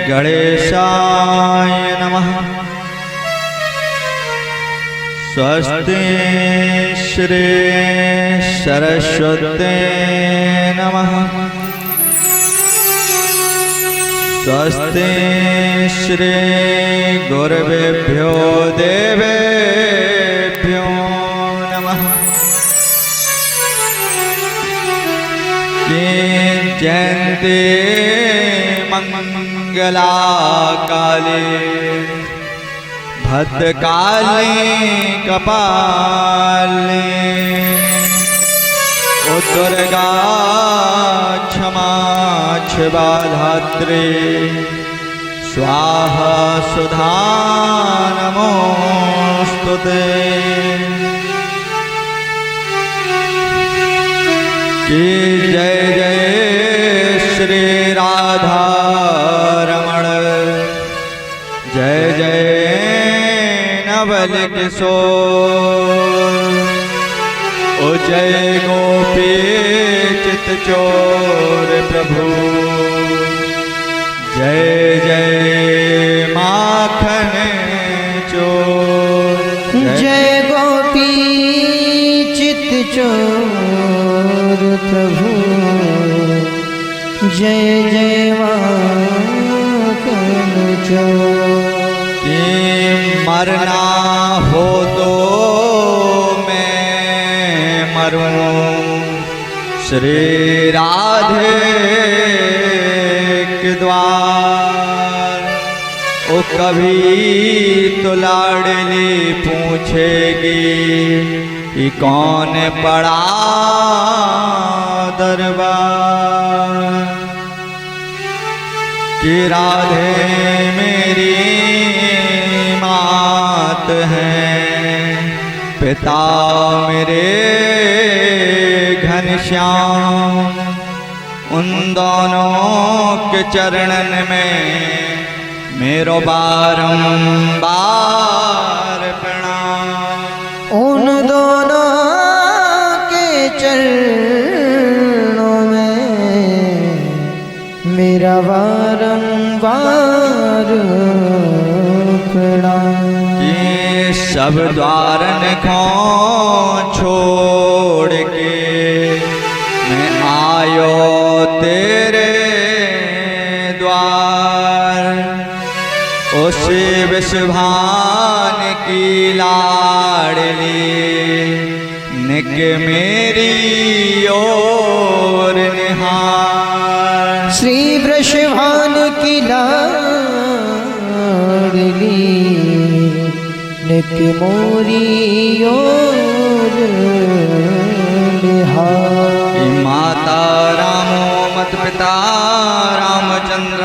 गणेशाय नमः। स्वस्ति श्री सरस्वते नमः। स्वस्ति श्री गुरुभ्यो देवेभ्यो नमः। जयन्ते मंगला काले भद्रकाली कपाले ओ दुर्गा क्षमा शिवा धात्री स्वाहा सुधा नमोस्तुते। की जय जय श्री राधा रमण, जय जय नवल किशोर, ओ जय गोपी चित चोर प्रभु, जय जय माखन चोर, जय गोपी चित चोर प्रभु, जय जय माखन चोर। कि मरना हो तो मैं मरूं श्री राधे के द्वार। ओ कभी तो लाडली पूछेगी कि कौन पड़ा दरबार। कि राधे मेरी मात है, पिता मेरे घनश्याम। उन दोनों के चरणन में मेरो बारंबार प्रणाम। उन दोनों के चरणों में मेरा बारंबार प्रणाम। ये सब द्वारन को छोड़ के मैं आयो तेरे द्वार। उसी विश्वान की लाडली निक मेरी ओर निहार। श्री वृषभान की लाडली निक मोरी ओर निहार। माता रामो मत पिता रामचंद्र,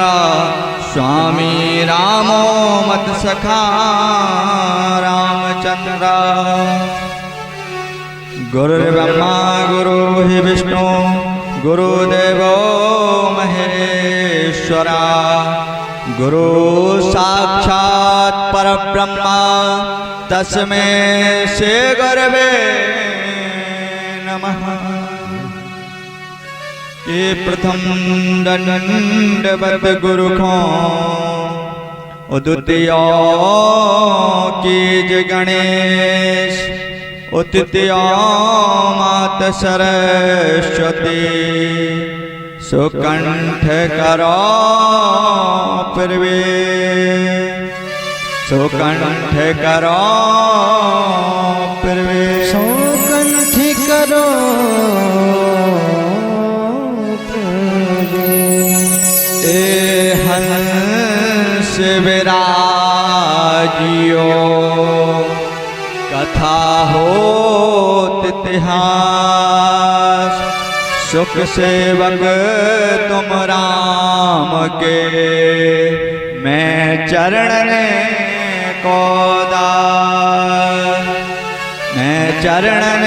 स्वामी रामो मत सखा रामचंद्र। गुरुर्ब्रह्मा गुरु हि विष्णु, गुरुदेवो महेश्वरा, गुरु साक्षात् परब्रह्मा तस्मै श्री गुरवे नमः। ये प्रथम दंडवत गुरु को ओ द्वितीय कीज गणेश, ओ तृतीय मात सरस्वती। सुकंठ करो प्रवेश, सुकंठ करो प्रवेश, सुकंठ करो ए हंस विराजियो। कथा होत इतिहास, सुख सेवक तुम राम के, मैं चरण को दास, मैं चरण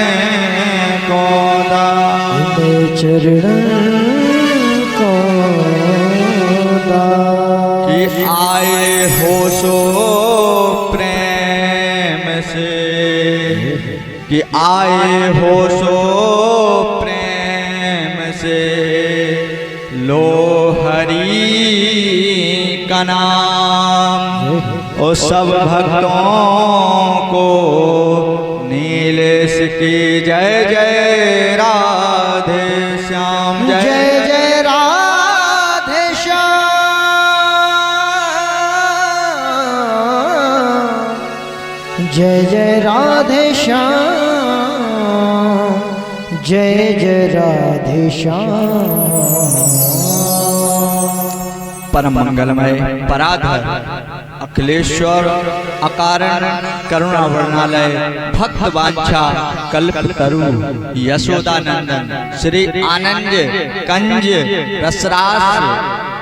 को दास, मैं चरण को दास। कि आए हो सो प्रेम से, कि आए हो सो प्रेम से लो हरी का नाम और सब भक्तों को नीलेश की जय जय राधे श्याम जय जय राधे श्याम जय जय राधे श्याम जय जय राधे श्याम। परम मंगलमय पराधर अखिलेश्वर अकारण करुणा वर्णालय भक्त वांछा कल्पतरु यशोदानंदन श्री आनंद कंज रसरास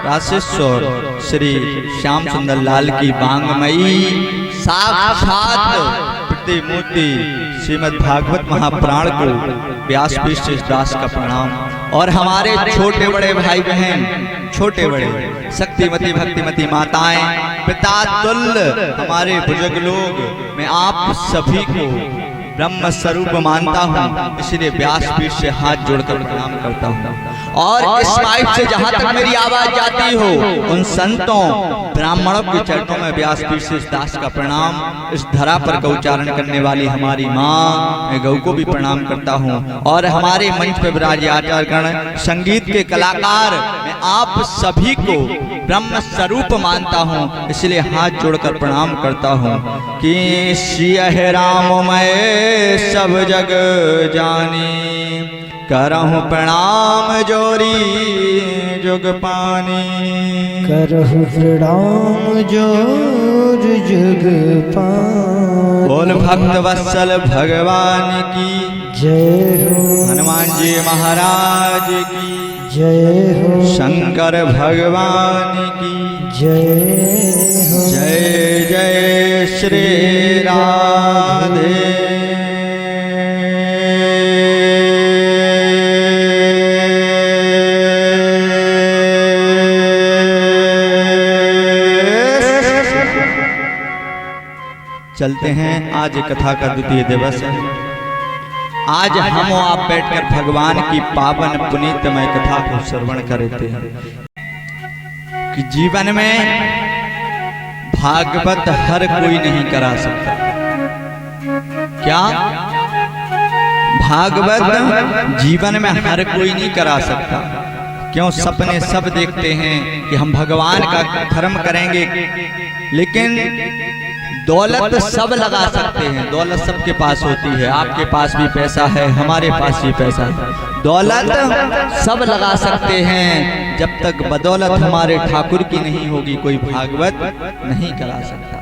रासेश्वर श्री श्याम सुंदर लाल की बांगमयी साक्षात प्रतिमूर्ति श्रीमद् भागवत महापुराण को व्यासपीठ से दास का प्रणाम। और हमारे छोटे बड़े भाई बहन छोटे बड़े शक्तिमती भक्तिमती माताएं पिता तुल्य हमारे बुजुर्ग लोग मैं आप सभी को ब्रह्म स्वरूप मानता हूँ, इसलिए व्यासपीठ से हाथ जोड़कर प्रणाम करता हूँ। और इस माइक से जहाँ तक मेरी आवाज जाती हो उन संतों ब्राह्मणों के चरणों में व्यासपीठ से इस दास का प्रणाम। इस धरा पर गौचारण करने वाली हमारी माँ मैं गौ को भी प्रणाम करता हूँ। और हमारे मंच पर विराजे आचार्यगण संगीत के कलाकार मैं आप सभी को ब्रह्म स्वरूप मानता हूँ, इसलिए हाथ जोड़कर प्रणाम करता हूँ कि सिय राम मैं सब जग जानी करहूँ प्रणाम जोरी जुग पानी करहु प्रणाम जोर जुग पानी। बोल भक्त वत्सल भगवान की जय हो हनुमान जी महाराज की जय हो शंकर भगवान की जय हो जय जय श्री राधे। चलते हैं, आज कथा का द्वितीय दिवस है। आज हम आप बैठकर भगवान की पावन पुनीतमय कथा को श्रवण करते हैं कि जीवन में भागवत हर कोई नहीं करा सकता। क्या भागवत जीवन में हर कोई नहीं करा सकता? क्यों? सपने सब देखते हैं कि हम भगवान का धर्म करेंगे, लेकिन दौलत सब लगा सकते हैं। दौलत सबके पास होती है, आपके पास भी पैसा है, हमारे पास भी पैसा है, दौलत सब लगा सकते हैं। जब तक बदौलत हमारे ठाकुर की नहीं होगी कोई भागवत नहीं करा सकता।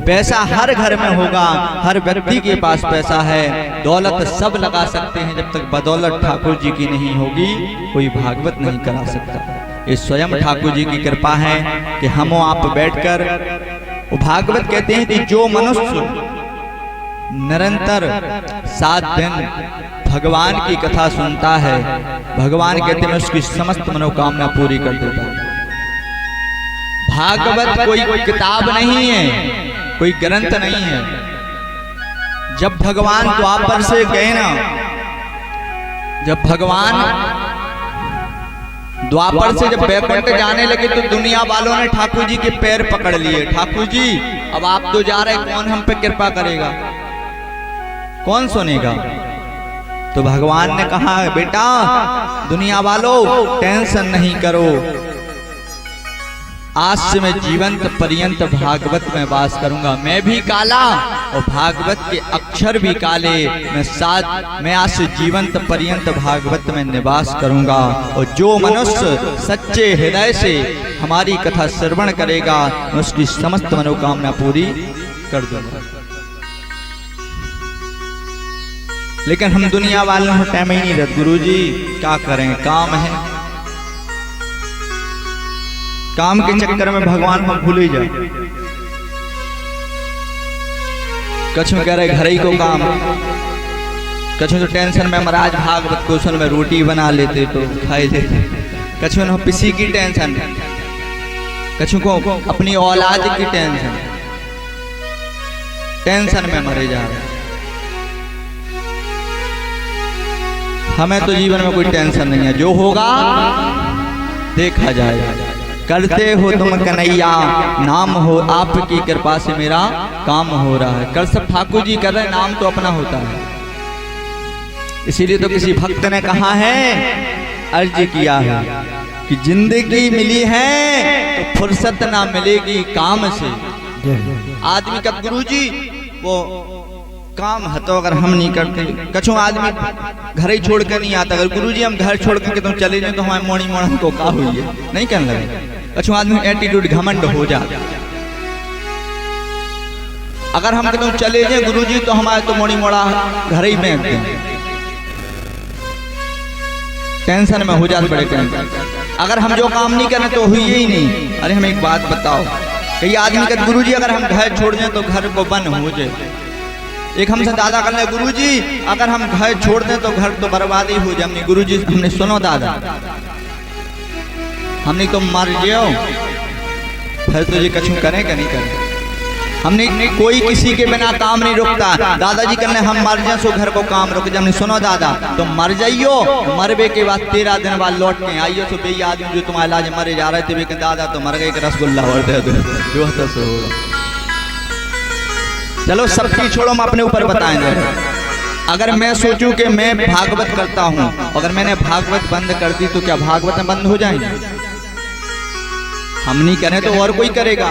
पैसा हर घर में होगा, हर व्यक्ति के पास पैसा है, दौलत सब लगा सकते हैं, जब तक बदौलत ठाकुर जी की नहीं होगी कोई भागवत नहीं करा सकता। ये स्वयं ठाकुर जी की कृपा है कि हम आप बैठकर वो भागवत कहते हैं कि जो मनुष्य निरंतर 7 दिन भगवान की कथा सुनता है, भगवान कहते हैं उसकी समस्त मनोकामना पूरी कर देता है। भागवत कोई किताब नहीं है, कोई ग्रंथ नहीं है। जब भगवान द्वापर से गए ना, जब भगवान द्वापर से जब बैकुंठ जाने लगे तो दुनिया वालों ने ठाकुर जी के पैर पकड़ लिए। ठाकुर जी अब आप तो जा रहे, कौन हम पे कृपा करेगा, कौन सुनेगा? तो भगवान ने कहा बेटा दुनिया वालों टेंशन नहीं करो, आज से मैं जीवंत पर्यंत भागवत में वास करूंगा। मैं भी काला और भागवत के अक्षर भी काले, मैं आज से जीवंत पर्यंत भागवत में निवास करूंगा। और जो मनुष्य सच्चे हृदय से हमारी कथा श्रवण करेगा मैं उसकी समस्त मनोकामना पूरी कर दूंगा। लेकिन हम दुनिया वालों को टाइम ही नहीं रहता। गुरुजी क्या करें, काम है, काम के चक्कर में भगवान को भूल ही जाए। कछु कह रहे घर ही को काम, कछु तो टेंशन में महाराज भागवत को सुन में रोटी बना लेते तो खाई लेते, कछु न किसी की टेंशन, कछु को अपनी औलाद की टेंशन, टेंशन में मरे जा रहे। हमें तो जीवन में कोई टेंशन नहीं है, जो होगा देखा जाएगा। करते हो तुम कन्हैया, नाम हो आपकी कृपा से मेरा काम हो रहा है। कर सब ठाकुर जी कर रहे, नाम तो अपना होता है। इसीलिए तो किसी भक्त ने कहा है, अर्ज किया है कि जिंदगी मिली है तो फुर्सत ना मिलेगी काम से। आदमी का गुरुजी वो काम है तो अगर हम नहीं करते, कछु आदमी घर ही छोड़ कर नहीं आता। अगर गुरुजी हम घर छोड़ करके तुम चले जाए तो हमारे मोड़ी मोड़न को का हुई है, नहीं कहने लगे। कछु आदमी एटीट्यूड घमंड हो जाता। अगर हम तुम चले जाए गुरुजी तो हमारे तो मोड़ी मोड़ा घर ही में टेंशन में हो जाते, बड़े टेंशन। अगर हम जो काम नहीं करें तो हुई ही नहीं। अरे हम एक बात बताओ, कई आदमी कहते गुरुजी अगर हम घर छोड़ दें तो घर को बंद हो जाए। एक हमसे दादा कर ले, गुरुजी अगर हम घर छोड़ दें तो घर तो बर्बाद ही हो जाए। हमने गुरुजी हमने सुनो दादा, हमने तो मर जाओ फिर तो ये कछु करें क्या नहीं करें। हमने कोई किसी के बिना काम नहीं रुकता। दादाजी कहने हम मर जाए सो घर को काम रुक जाए। हमने सुनो दादा, तो मर जाइयो, मरबे के बाद 13 दिन बाद लौट के आइयो तो बेई आदमी जो तुम्हारे इलाज मरे जा रहे थे, दादा तो मर गए, रसगुल्ला और दे दो जो तो होगा। चलो सबकी छोड़ो, हम अपने ऊपर बताएंगे। अगर मैं सोचूं कि मैं भागवत करता हूं, अगर मैंने भागवत बंद कर दी तो क्या भागवत बंद हो जाएंगे? हम नहीं करें तो और कोई करेगा,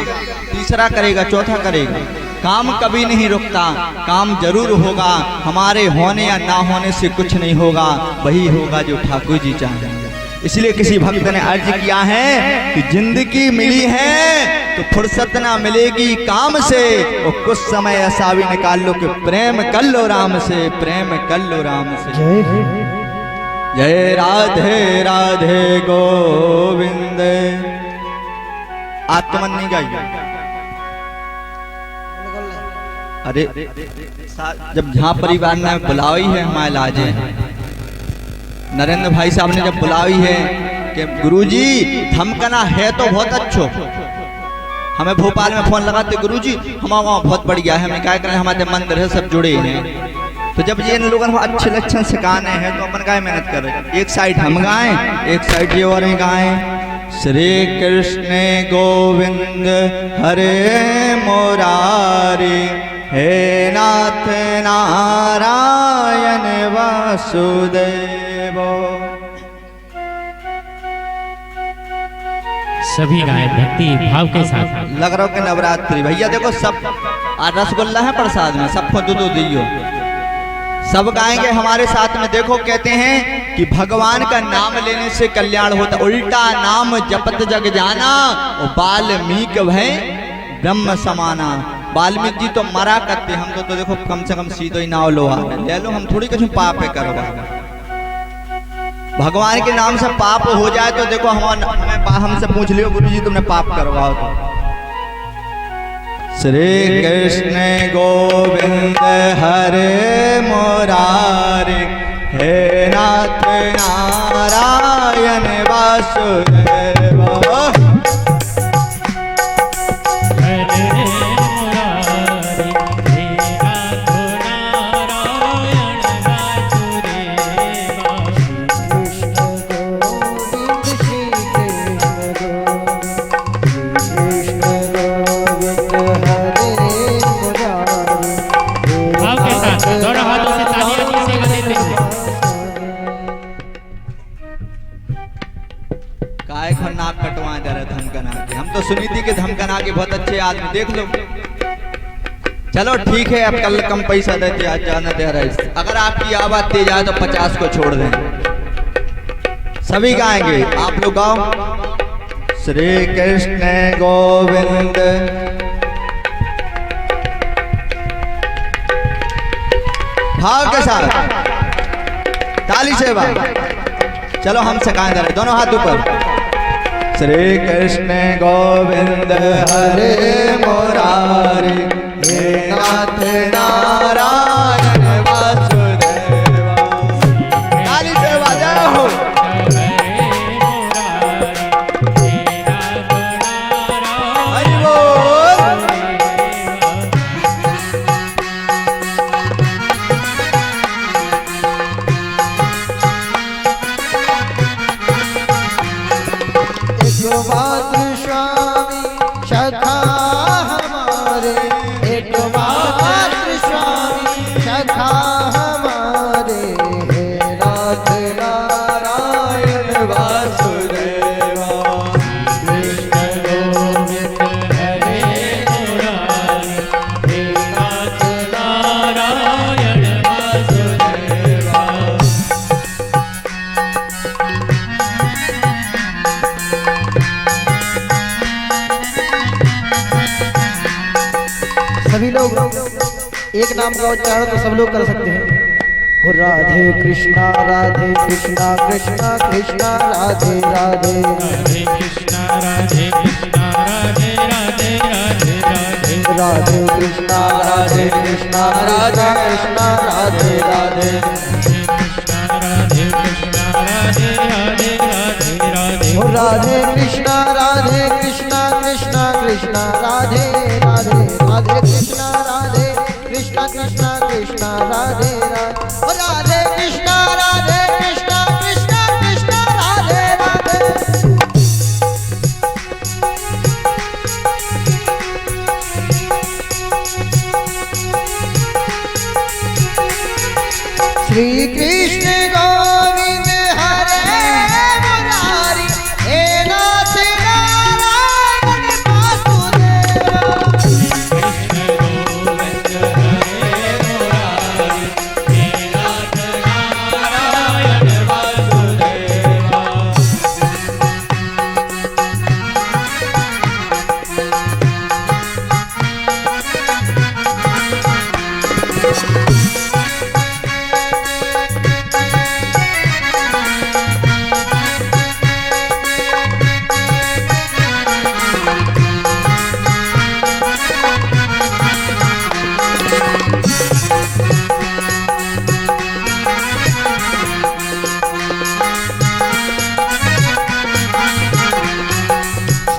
तीसरा करेगा, चौथा करेगा। काम कभी नहीं रुकता, काम जरूर होगा। हमारे होने या ना होने से कुछ नहीं होगा, वही होगा जो ठाकुर जी चाहेंगे। इसलिए किसी भक्त ने अर्ज किया है कि जिंदगी मिली है तो फुर्सत ना मिलेगी काम से, और कुछ समय ऐसा भी निकाल लो कि प्रेम कर लो राम से, प्रेम कर लो राम से। जय राधे राधे गोविंद। आप तो मन नहीं गाइए। अरे जब जहाँ परिवार ने बुलाई है हमारे लाजे, नरेंद्र भाई साहब ने जब बुलाई है कि गुरुजी धमकना है तो बहुत अच्छो। हमें भोपाल में फोन लगाते, गुरुजी हमारा वहाँ बहुत बढ़िया है, हमें क्या करें, हमारे मंदिर है सब जुड़े हैं। तो जब ये इन लोगों को अच्छे लक्षण सिखाने हैं तो अपन गाय मेहनत करें। एक साइड हम गाएं, एक साइड ये और गाएं। श्री कृष्ण गोविंद हरे मुरारी, हे नाथ नारायण वासुदेव। सभी गाय भक्ति भाव के साथ। लग रहा हो कि नवरात्रि। भैया देखो सब आज रसगुल्ला है प्रसाद में, सबको दूध दियो, सब गाएंगे हमारे साथ में। देखो कहते हैं कि भगवान का नाम लेने से कल्याण होता, उल्टा नाम जपत जग जाना, और वाल्मीकि भय ब्रह्म समाना। वाल्मीकि जी तो मरा करते, हम तो देखो कम से कम सीधो ही नाव लो ले लो, हम थोड़ी कुछ पाप करवा। भगवान के नाम से पाप हो जाए तो देखो हमसे पूछ लियो गुरु जी तुमने पाप करवाओ तो। श्री कृष्ण गोविंद हरे मुरारी, हे नाथ नारायण वासुदेव। नाक कटवा दे रहे धमकना के, हम तो सुनीति के धमकना के बहुत अच्छे आदमी, देख लो। चलो ठीक है, अब कल कम पैसा देते आज जाना दे रहे। अगर आपकी आवाज तेज आए तो 50 को छोड़ दें। सभी गाएंगे, आप लोग गाओ। श्री कृष्ण गोविंद भाव के साथ ताली से बात। चलो हम सिखाएं दे रहे, दोनों हाथ ऊपर। श्री कृष्ण गोविंद हरे मुरारी, हे नाथ नारायण वासुदेव। ताली से बजाओ। हरि बोल। मातृ सभी लोग एक नाम का उच्चारण तो सब लोग कर सकते हैं। हो राधे कृष्णा कृष्णा कृष्णा राधे राधे राधे कृष्णा राधे कृष्णा राधे राधे राधे राधे राधे कृष्णा राधे कृष्णा राधे कृष्णा राधे राधे राधे कृष्णा राधे राधे राधे राधे हो राधे कृष्णा कृष्णा कृष्णा राधे राधे राधे कृष्णा कृष्णा कृष्णा राधे राधे हो राधे कृष्णा कृष्णा कृष्णा राधे राधे। श्री कृष्ण गोविंद हरे मुरारी हे नाथ नारायण वासुदेव।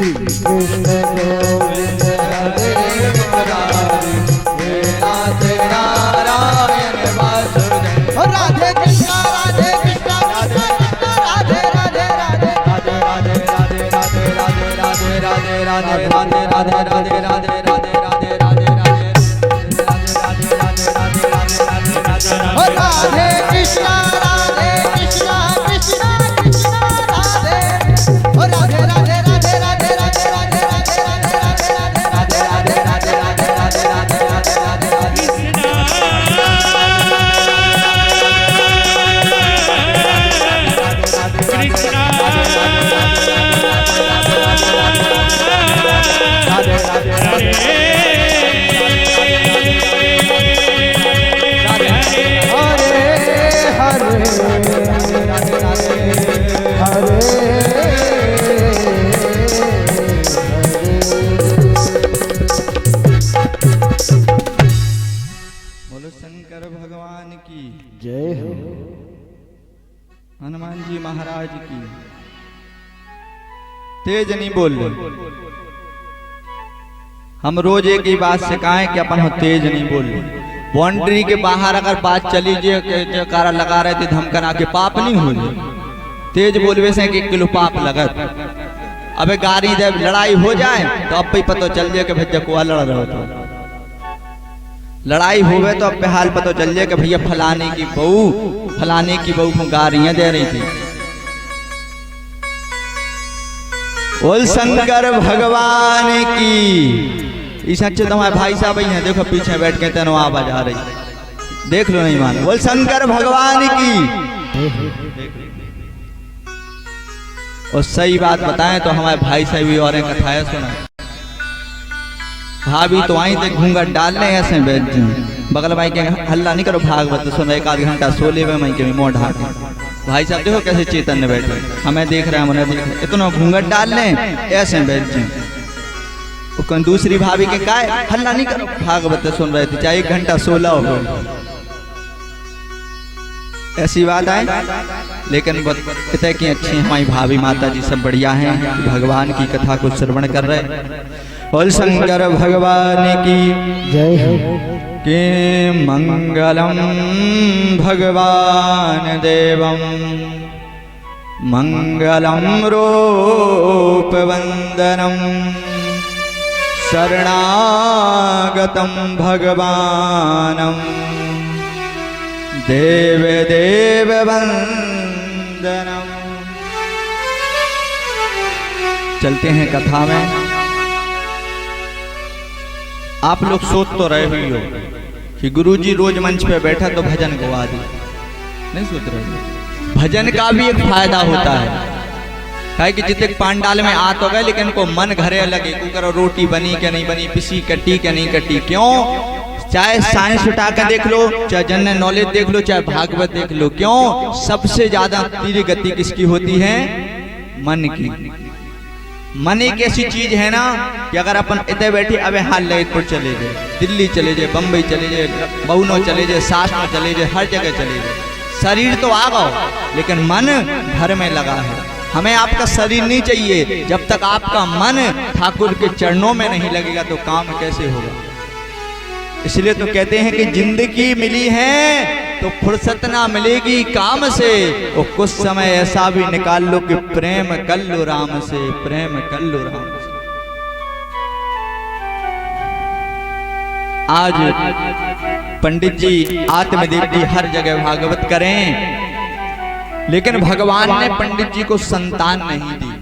कृष्ण गोविंद हरे मुरारी हे नाथ नारायण वासुदेव। हो राधे कृष्णा कृष्णा राधे राधे राधे राधे राधे राधे राधे राधे राधे राधे राधे राधे राधे राधे राधे राधे राधे राधे। हो राधे कृष्णा कृष्णा कृष्णा राधे हो राधे राधे राधे राधे राधे बोलो शंकर भगवान की जय हो। हनुमान जी महाराज की। तेज नहीं बोल रहे। हम रोज एक ही बात सिखाएं कि अपन तेज नहीं बोल रहे। बाउंड्री के बाहर अगर बात चली जयकारा लगा रहे थे धमकना के पाप नहीं हो जाए। तेज बोलवे से 1 किलो पाप लगत। अबे गाड़ी जब लड़ाई हो जाए तो अब भी पता चल जाए कि भैया को लड़ रहा था। लड़ाई होवे तो अब पे हाल पता चल जाए कि भैया फलाने की बहू को गारियां दे रही थी। बोल शंकर भगवान की। इस अच्छे तुम्हारे भाई साहब ही हैं, देखो पीछे बैठ के तेनो आवाज आ रही, देख लो नहीं मान। बोल शंकर भगवान की। और सही बात बताएं तो हमारे भाई साहब भी और कथाएं सुना। भाभी तो आई थे घूंघट डालने ऐसे बैठ बगल भाई के हल्ला नहीं करो भागवत सुनो 1 आध घंटा सोले में मई के भी मोह ढाक। भाई साहब देखो कैसे चेतन बैठे, हमें देख रहे हैं उन्हें देख रहे, इतना घूंघट डाल लें ऐसे बैठ जाए। दूसरी भाभी के काय हल्ला नहीं करो भागवत सुन रहे थे, चाहे 1 घंटा 16 हो गए। ऐसी बात है। लेकिन इतने की अच्छी हमारी भाभी माता जी सब बढ़िया हैं, भगवान की कथा को श्रवण कर रहे। बोल शंकर भगवान की जय हो। के मंगलम भगवान देवम मंगलम रूप वंदनम शरणागतम भगवानम देव देव वंदनम। चलते हैं कथा में। आप लोग सोच तो रहे हुई हो कि गुरुजी रोज मंच पे बैठा तो भजन गवा दी, नहीं सोच रहे। भजन का भी एक फायदा होता है। है कि जितने पांडाल में आ तो गए लेकिन को मन घरे लगे कुकर रोटी बनी क्या नहीं बनी, पिसी कटी क्या नहीं कटी। क्यों? चाहे साइंस उठा कर देख लो, चाहे जनरल नॉलेज देख लो, चाहे भागवत देख लो, क्यों? सबसे ज्यादा तीव्र गति किसकी होती है? मन की। मन एक ऐसी चीज है ना कि अगर अपन इतने बैठे अबे हाल ललितपुर चले जाए, दिल्ली चले जाए, बम्बई चले जाए, बहुनो चले जाए, सासनो चले जाए, हर जगह चले जाए, शरीर तो आ गओ लेकिन मन घर में लगा है। हमें आपका शरीर नहीं चाहिए, जब तक आपका मन ठाकुर के चरणों में नहीं लगेगा तो काम कैसे होगा। इसलिए तो कहते हैं कि जिंदगी मिली है तो फुर्सत ना मिलेगी काम से, और कुछ समय ऐसा भी निकाल लो कि प्रेम कर लो राम से, प्रेम कर लो राम से। आज पंडित जी आत्मदेव जी हर जगह भागवत करें, लेकिन भगवान ने पंडित जी को संतान नहीं दी,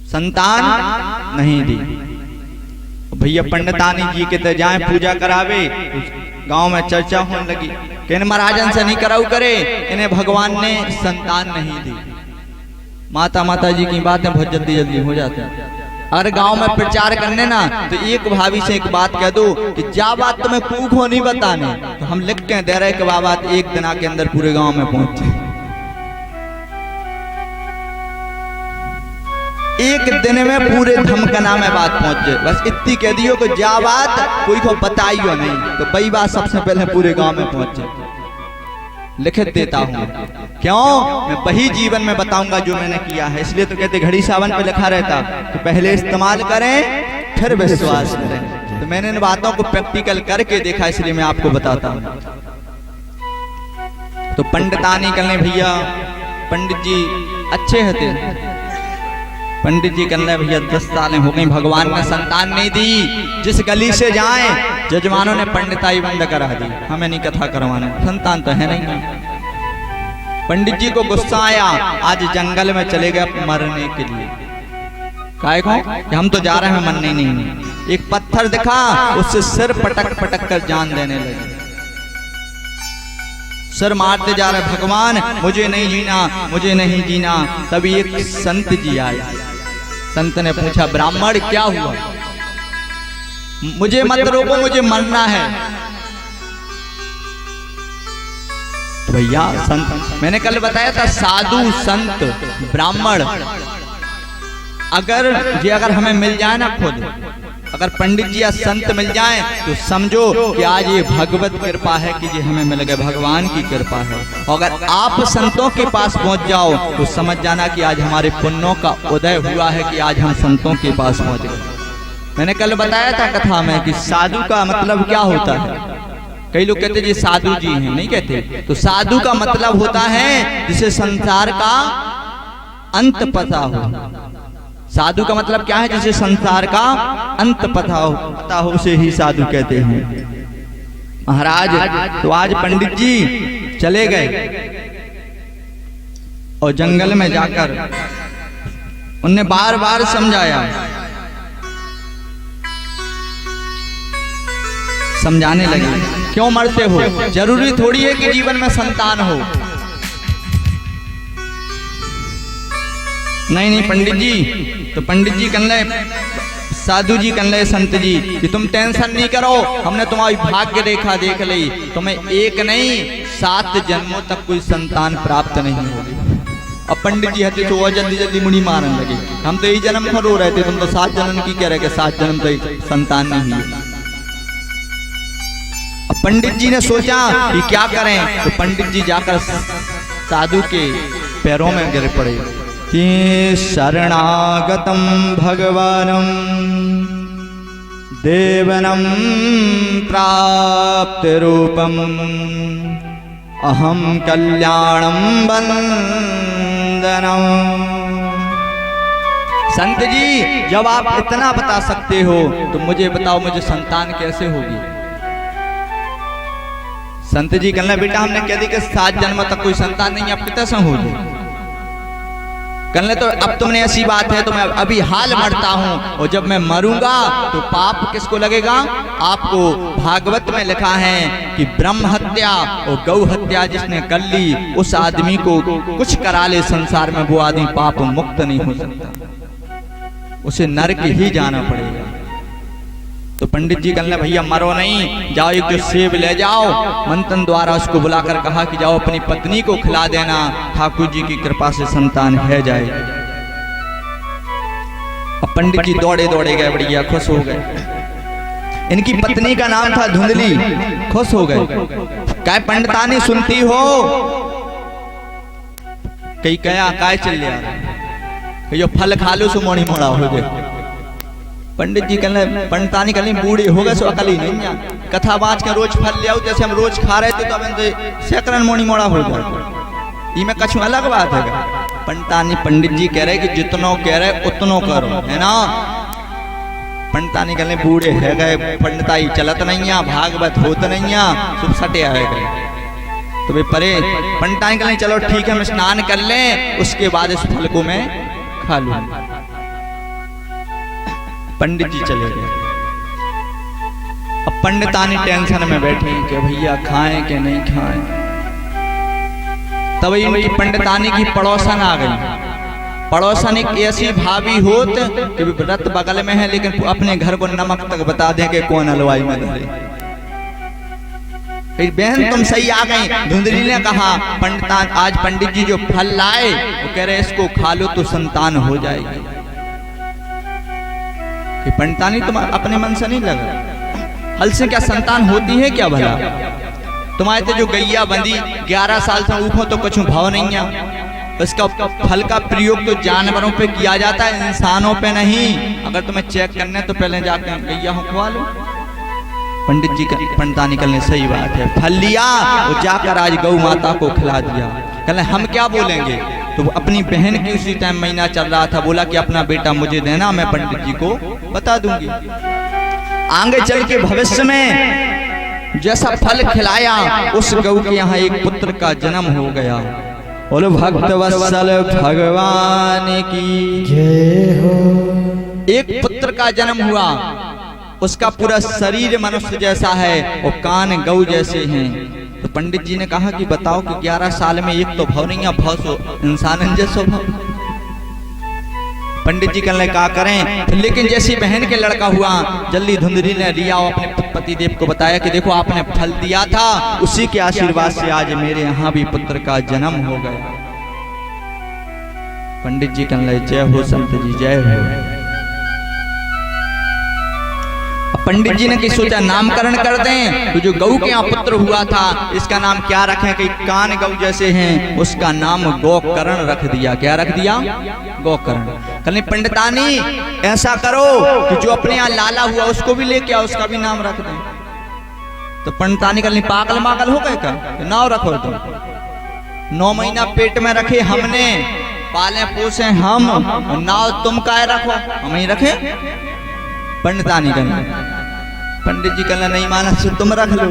संतान नहीं दी। भैया पंडितानी जी के तो जाए पूजा करावे, गांव में चर्चा होने लगी कि इन महाराजन से नहीं कराऊ करे, इन्हें भगवान ने संतान नहीं दी। माता जी की बातें बहुत जल्दी जल्दी हो जाती हैं। अगर गांव में प्रचार करने ना तो एक भाभी से एक बात कह दो कि जा बात तुम्हें कूख हो नहीं बताने, तो हम लिख के दे रहे कि बात एक दिन के अंदर पूरे गांव में पहुंचे। एक दिन में पूरे धमकना में बात पहुंच जाए, बस इतनी कह दियो कि जा बात कोई को बताइयो नहीं, तो वही बात सबसे पहले पूरे गांव में पहुंचे। लिखित देता हूं, क्यों? मैं वही जीवन में बताऊंगा जो मैंने किया है। इसलिए तो कहते घड़ी सावन पे लिखा रहता कि पहले इस्तेमाल करें फिर विश्वास करें। तो मैंने इन बातों को प्रैक्टिकल करके देखा, इसलिए मैं आपको बताता हूं। तो पंडितानी करने भैया, पंडित जी अच्छे होते, पंडित जी कहने भैया 10 साल हो गई, भगवान ने संतान नहीं दी। जिस गली से जाएं जजमानों ने पंडिताई बंद करा दी, हमें नहीं कथा करवाने, संतान तो है नहीं। पंडित जी को गुस्सा आया, आज जंगल में चले गए मरने के लिए। काहे को कि हम तो जा रहे हैं, मन नहीं। एक पत्थर दिखा, उससे सिर पटक पटक कर जान देने लगे, सिर मारते जा रहे, भगवान मुझे नहीं जीना, मुझे नहीं जीना। तभी एक संत जी आए, संत ने पूछा ब्राह्मण क्या हुआ? मुझे मत रोको, मुझे मरना है। भैया संत मैंने कल बताया था, साधु संत ब्राह्मण अगर हमें मिल जाए ना, खुद अगर पंडित जी या संत मिल जाएं तो समझो कि आज ये भगवत कृपा है कि ये हमें मिल गए, भगवान की कृपा है। अगर आप संतों के पास पहुंच जाओ तो समझ जाना कि आज हमारे पुण्यों का उदय हुआ है कि आज हम संतों के पास पहुंच गए। मैंने कल बताया था कथा में कि साधु का मतलब क्या होता है। कई लोग कहते जी साधु जी हैं, नहीं कहते। तो साधु का मतलब होता है जिसे संसार का अंत पता हो। साधु का मतलब क्या है? जिसे संसार का अंत पता हो उसे ही साधु कहते हैं। महाराज तो आज पंडित जी चले गए और जंगल में जाकर उनने बार बार समझाया, समझाने लगे क्यों मरते हो, जरूरी थोड़ी है कि जीवन में संतान हो। नहीं पंडित जी। तो पंडित जी कहने, साधु जी कहने संत जी कि तुम टेंशन नहीं करो, हमने तुम्हारी भाग्य रेखा देख ली, तुम्हें एक नहीं 7 जन्मों तक कोई संतान प्राप्त नहीं होगी। अब पंडित जी हते तो जल्दी जल्दी मुड़ी मारने लगे, हम तो यही जन्म में रो रहे थे, तुम तो 7 जन्म की कह रहे, 7 जन्म तो संतान नहीं हुई। अब पंडित जी ने सोचा कि क्या करें, तो पंडित जी जाकर साधु के पैरों में गिर पड़े कि शरणागतम भगवानम देवनम प्राप्त रूपम अहम कल्याणम वंदनम। संत जी जब आप इतना बता सकते हो तो मुझे बताओ मुझे संतान कैसे होगी। संत जी कहना बेटा हमने कह दी कि 7 जन्म तक कोई संतान नहीं, आप कितने से होगी। कहने तो अब तुमने ऐसी बात है तो मैं अभी हाल मरता हूँ, और जब मैं मरूंगा तो पाप किसको लगेगा? आपको भागवत में लिखा है कि ब्रह्म हत्या और गौ हत्या जिसने कर ली उस आदमी को कुछ करा ले संसार में, वो आदमी पाप मुक्त नहीं हो सकता, उसे नरक ही जाना पड़ेगा। तो पंडित जी कहने भैया मरो नहीं, जाओ एक जो सेब ले जाओ। मंथन द्वारा उसको बुलाकर कहा कि जाओ अपनी पत्नी को खिला देना, ठाकुर जी की कृपा से संतान है जाएगी। अब पंडित जी दौड़े दौड़े गए, बढ़िया खुश हो गए। इनकी पत्नी का नाम था धुंधली, खुश हो गए। क्या पंडितानी सुनती हो? कई कया काय चल जो फल खा लो सो मोड़ी मोड़ा हो जाए। पंडित जी कहने पंडितानी कहने बूढ़े हो गए सो अकल ही नहीं है, कथा बाँच के रोज फल ले आओ, जैसे हम रोज खा रहे थे तो अब सेकरन मोड़ी मोड़ा हो जाए, इमें कछु अलग बात है। पंडितानी पंडित जी कह रहे कि जितनो कह रहे उतनो करो, है ना। पंडितानी कहने बूढ़े है गए, पंडिताई चलत नहीं है, भागवत होत नहीं है, सब सटे आए गए। तो वे परे पंडितानी कहने चलो ठीक है हम स्नान कर लें, उसके बाद इस फल को मैं खा लूँ। पंडित जी चले गए। अब पंडितानी टेंशन में बैठी कि भैया खाएं कि नहीं खाएं। तब इनकी पंडितानी की पड़ोसन आ गई। पड़ोसन एक ऐसी भाभी होत कि व्रत बगल में है लेकिन अपने घर को नमक तक बता दे कि कौन हलवाई में धरे। बहन तुम सही आ गई। धुंधली ने कहा पंडितान आज पंडित जी जो फल लाए वो कह रहे इसको खा लो तो संतान हो जाएगी। पंडितानी तुम अपने मन से नहीं लगा, फल से क्या संतान होती है क्या भला? तुम्हारे तो जो गैया बंदी 11 साल से ऊपर तो कुछ भाव नहीं है, इसका फल का प्रयोग तो जानवरों पे किया जाता है, इंसानों पे नहीं। अगर तुम्हें चेक करना है तो पहले जाकर गैया हो खवा लो। पंडित जी पंडितानी कहने सही बात है, फल लिया और जाकर आज गौ माता को खिला दिया। कहने हम क्या बोलेंगे? तो अपनी बहन की उसी टाइम महीना चल रहा था, बोला कि अपना बेटा मुझे देना, मैं पंडित जी को बता दूंगी। आगे चल के भविष्य में जैसा फल खिलाया उस गौ के यहाँ एक पुत्र का जन्म हो गया। बोलो भक्त वत्सल भगवान की जय हो। एक पुत्र का जन्म हुआ, उसका पूरा शरीर मनुष्य जैसा है और कान गौ जैसे हैं। तो पंडित जी ने कहा कि बताओ कि 11 साल में एक तो भाव नहीं है, भाव सो इंसान जैसो भाव। पंडित जी कहने क्या करें, लेकिन जैसी बहन के लड़का हुआ जल्दी धुंधली ने लिया और अपने पतिदेव को बताया कि देखो आपने फल दिया था, उसी के आशीर्वाद से आज मेरे यहाँ भी पुत्र का जन्म हो गया। पंडित जी कहने जय हो संत जी जय हो। पंडित जी ने कि सोचा नामकरण कर दें, तो जो गौ के यहाँ पुत्र हुआ था इसका नाम क्या रखें कि कान गौ जैसे हैं, उसका नाम गोकर्ण रख दिया। क्या रख दिया? गोकर्ण। कहने पंडितानी ऐसा करो कि जो अपने यहाँ लाला हुआ उसको भी लेके आओ, उसका भी नाम रख दें। तो पंडितानी कहने पागल मागल हो गए क्या, नाम रखो तुम। 9 महीना पेट में रखे हमने, पाले पोसे हम, नाव तुम काय रखो, हम ही रखे। पंडितानी कहने पंडित जी कहना नहीं माना तो तुम रख लो।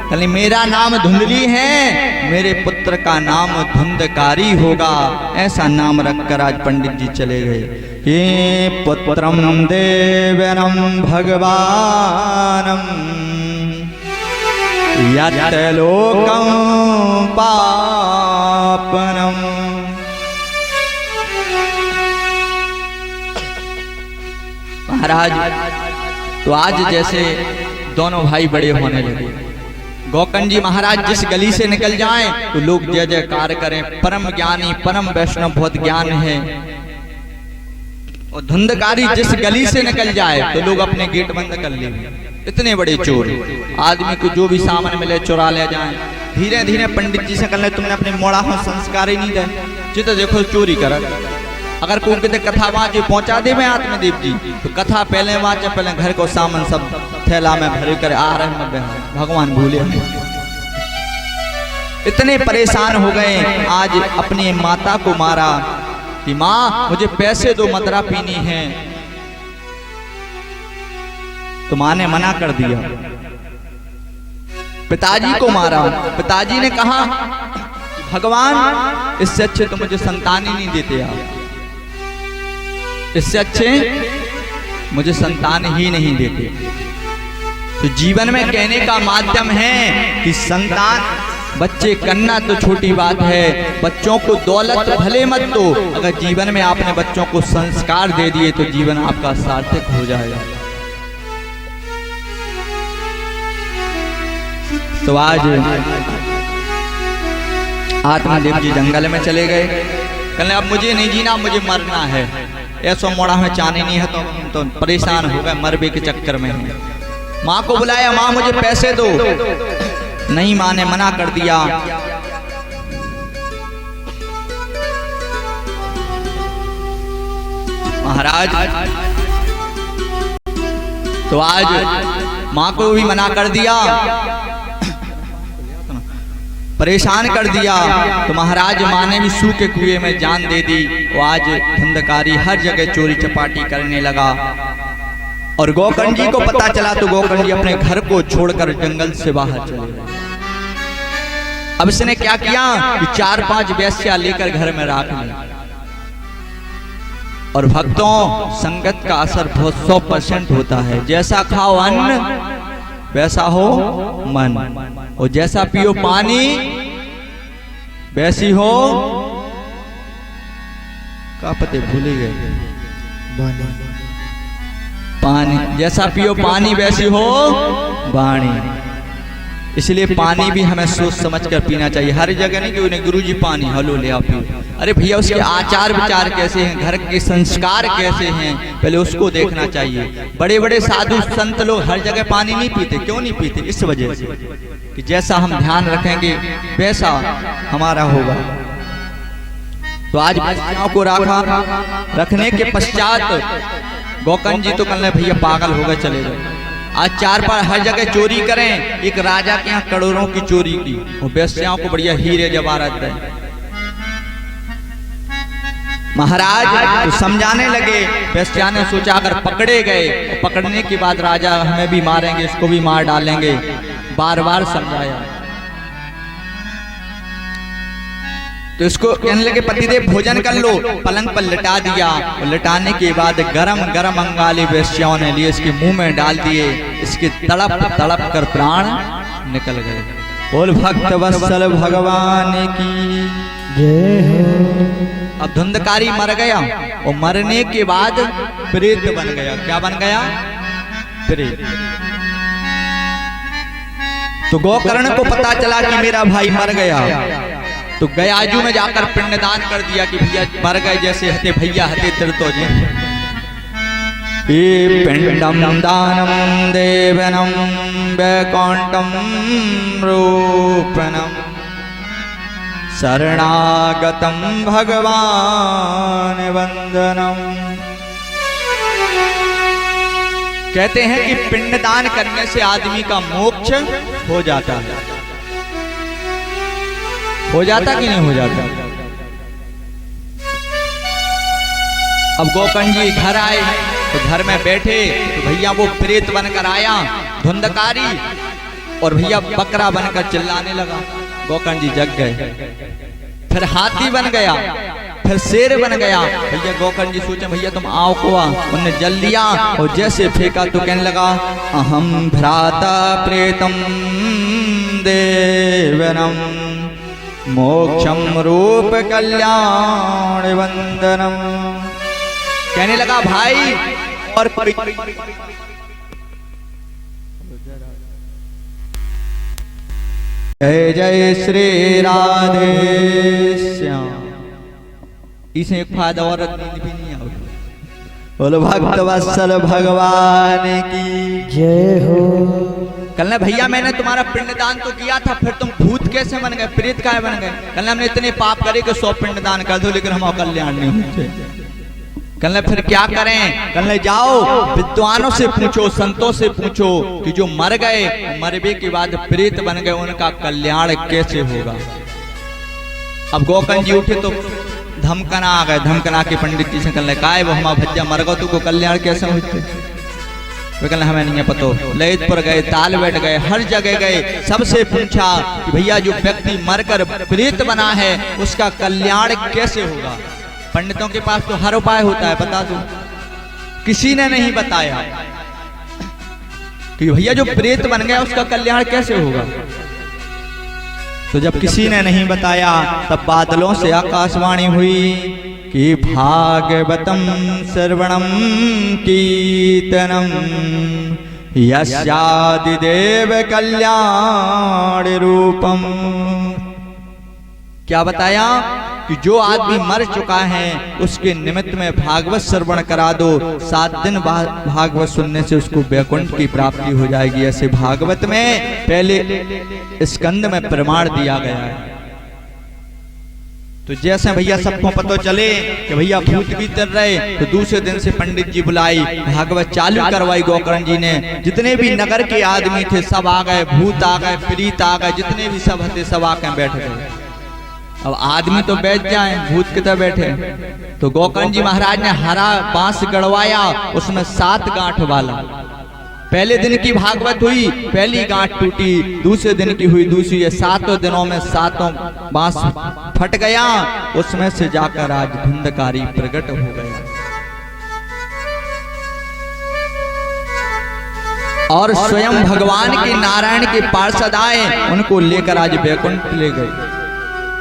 कहने मेरा नाम धुंधली है, मेरे पुत्र का नाम धुंधकारी होगा। ऐसा नाम रखकर आज पंडित जी चले गए। ये पुत्रम देवनम भगवानम यत् लोकम पापनम। महाराज तो आज जैसे दोनों भाई बड़े होने लगे, गोकर्ण जी महाराज जिस गली से निकल जाएं तो लोग जय जयकार करें, परम ज्ञानी परम वैष्णव बहुत ज्ञान है। और धुंधकारी जिस गली से निकल जाए तो लोग अपने गेट बंद कर ले। इतने बड़े चोर, आदमी को जो भी सामान मिले चुरा ले जाएं। धीरे धीरे पंडित जी से कहने तुमने अपने मोड़ा हो संस्कार ही नहीं दे, जितना देखो चोरी कर। अगर कोई कहते कथा वाँचे पहुंचा दे मैं आत्मदेव जी, तो कथा पहले वाँचे, पहले घर को सामान सब थैला में भरे कर आ रहे हैं, भगवान भूले। इतने परेशान हो गए, आज अपनी माता को मारा कि माँ मुझे पैसे दो, मदरा पीनी है। तो माँ ने मना कर दिया। पिताजी को मारा, पिताजी ने कहा भगवान इससे अच्छे तो मुझे संतान ही नहीं देते आप, इससे अच्छे मुझे संतान ही नहीं देते। तो जीवन में कहने का माध्यम है कि संतान, बच्चे करना तो छोटी बात है, बच्चों को दौलत भले मत दो, अगर जीवन में आपने बच्चों को संस्कार दे दिए तो जीवन आपका सार्थक हो जाएगा। तो आज आत्मादेव जी जंगल में चले गए, कहने अब मुझे नहीं जीना, मुझे मरना है। ऐसा मोड़ा में चाने नहीं है तो परेशान हो गए, मरबे के चक्कर में है। माँ को बुलाया, माँ मुझे पैसे दो, नहीं माँ ने मना कर दिया। महाराज तो आज माँ को भी मना कर दिया, परेशान कर दिया। तो महाराज माँ ने भी सूखे कुएं में जान दे दी। वो आज धंधकारी हर जगह चोरी चपाटी करने लगा। और गोकर्ण जी को पता चला तो गोकर्ण जी अपने घर को छोड़कर जंगल से बाहर चले गए। अब इसने क्या किया कि 4-5 वेश्या लेकर घर में रख ली। और भक्तों, संगत का असर बहुत 100% होता है। जैसा खाओ अन्न वैसा हो मन, और जैसा पियो पानी वैसी हो का पते भूले गए पानी, जैसा पियो पानी वैसी हो वाणी। इसलिए पानी भी हमें सोच समझ कर पीना चाहिए। हर जगह नहीं कि उन्हें गुरुजी पानी हलो ले आओ पियो। अरे भैया उसके आचार विचार कैसे हैं, घर के संस्कार कैसे हैं, पहले उसको देखना चाहिए। बड़े बड़े साधु संत लोग हर जगह पानी नहीं पीते। क्यों नहीं पीते? इस वजह से कि जैसा हम ध्यान रखेंगे वैसा हमारा होगा। तो आज बच्चों को रखने के पश्चात गोकर्ण जी तो कहने भैया पागल हो गए, चले गए। आज 4 हर जगह चोरी करें। एक राजा के यहाँ करोड़ों की चोरी की, वो वेश्याओं को बढ़िया हीरे जवाहरात है। महाराज तो समझाने लगे। वेश्या ने सोचा अगर पकड़े गए, पकड़ने के बाद राजा हमें भी मारेंगे, इसको भी मार डालेंगे। बार बार समझाया तो इसको कहने लगे पतिदेव भोजन कर लो। पलंग पर लिटा दिया, और लिटाने के बाद गरम गरम अंगाले वेश्याओं ने लिए इसके मुंह में डाल दिए। इसके तड़प तड़प कर प्राण निकल गए। बोल भक्त वत्सल भगवान की जय हो। अब धुंधकारी मर गया, और मरने के बाद प्रेत बन गया। क्या बन गया? प्रेत। तो गोकर्ण को पता चला कि मेरा भाई मर गया, तो गयाजू में जाकर पिंडदान कर दिया कि भैया मर गए, जैसे हते भैया हते तीर्थो जी। पिंडम दानम देवनम वैकुंठम रूपनम शरणागतम भगवान वंदनम। कहते हैं कि पिंडदान करने से आदमी का मोक्ष हो जाता है। हो जाता कि नहीं हो जाता? अब गोकर्ण जी घर आए तो घर में बैठे तो भैया वो प्रेत बनकर आया धुंधकारी, और भैया बकरा बनकर चिल्लाने लगा। गोकर्ण जी जग गए। फिर हाथी बन गया, फिर शेर बन गया। भैया गोकर्ण जी सोचे भैया तुम आओ को आ। उन्होंने जल लिया और जैसे फेंका तो कहने लगा अहम भ्राता प्रेतम देवनम मोक्षम रूप कल्याण वंदनम। कहने लगा भाई और जय जय श्री राधे श्याम। इसे एक फायदा और नींद भी नहीं आओ। बोलो भक्त वत्सल भगवान की जय हो। कहने भैया मैंने तुम्हारा पिंडदान तो किया था, फिर तुम भूत कैसे बन गए, प्रेत काय बन गए? कहने हमने इतने पाप करे कि 100 पिंडदान कर दो, लेकिन हमारा कल्याण नहीं होते। कहने फिर क्या करें? कहने जाओ विद्वानों से पूछो, संतों से पूछो कि जो मर गए, मरने के बाद प्रेत बन गए, उनका कल्याण कैसे होगा। अब गोकर्ण जी उठे तो धमकना आ गए। धमकना के पंडित जी से कहने काय वो हमारा भज्जा मर गो, तुमको कल्याण कैसे होते? वे कहने हमें नहीं पता। ललित पर गए, ताल बैठ गए, हर जगह गए, सबसे पूछा कि भैया जो व्यक्ति मरकर प्रेत बना है उसका कल्याण कैसे होगा। पंडितों के पास तो हर उपाय होता है, बता दो। किसी ने नहीं बताया कि भैया जो प्रेत बन गया उसका कल्याण कैसे होगा। तो जब किसी ने नहीं बताया तब बादलों से आकाशवाणी हुई कि भागवतम श्रवणम कीर्तनम यस्यादिदेव कल्याण रूपम। क्या बताया कि जो आदमी मर चुका है उसके निमित्त में भागवत श्रवण करा दो, 7 दिन बाद भागवत सुनने से उसको वैकुंठ की प्राप्ति हो जाएगी। ऐसे भागवत में पहले स्कंद में प्रमाण दिया गया है। तो जैसे भैया सबको पता चले कि भैया भूत भी तर रहे, तो दूसरे दिन से पंडित जी बुलाई, भागवत चालू करवाई गोकर्ण जी ने। जितने भी नगर के आदमी थे सब आ गए, भूत आ गए, प्रीत आ गए, जितने भी सब थे सब आके बैठ गए। अब आदमी तो बैठ जाए, भूत कितने बैठे। तो गोकर्ण जी महाराज ने हरा बांस गड़वाया, उसमें 7 गांठ वाला। पहले दिन की भागवत हुई, पहली गांठ टूटी, दूसरे दिन की हुई दूसरी, 7 दिनों में 7 बांस फट गया, उसमें से जाकर आज धुंधकारी प्रकट हो गया। और स्वयं भगवान के नारायण के पार्षद आए, उनको लेकर आज वैकुंठ ले गए।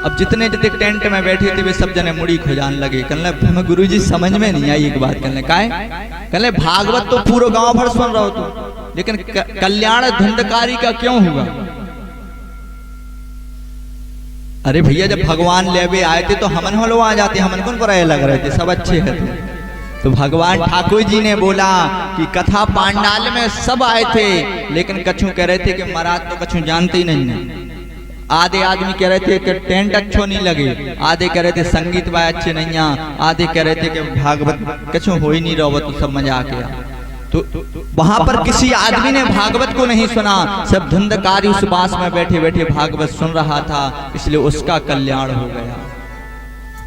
अब जितने जितने टेंट में बैठे थे वे सब जने मुड़ी खोजान लगे। कहने गुरु जी समझ में नहीं आई एक बात। कहने भागवत तो पूरा गांव भर सुन रहा हो तो, लेकिन कल्याण धुंधकारी का क्यों हुआ। अरे भैया जब भगवान लेवे आए थे तो हमन हो लोग आ जाते, हमन कौन पर लग रहे थे, सब अच्छे हैं। तो भगवान ठाकुर जी ने बोला कि कथा पांडाल में सब आए थे, लेकिन कछु कह रहे थे कि महाराज तो कछु जानते ही नहीं है। आधे आदमी कह रहे थे कि टेंट अच्छो नहीं लगे, आधे कह रहे थे संगीत वाय अच्छे नहीं आ, आधे कह रहे थे कि भागवत कछु हो ही नहीं रहा, तो सब मजा आ गया। तो वहां पर किसी आदमी ने भागवत को नहीं सुना, सब धुंधकारी उस बांस में बैठे बैठे भागवत सुन रहा था, इसलिए उसका कल्याण हो गया।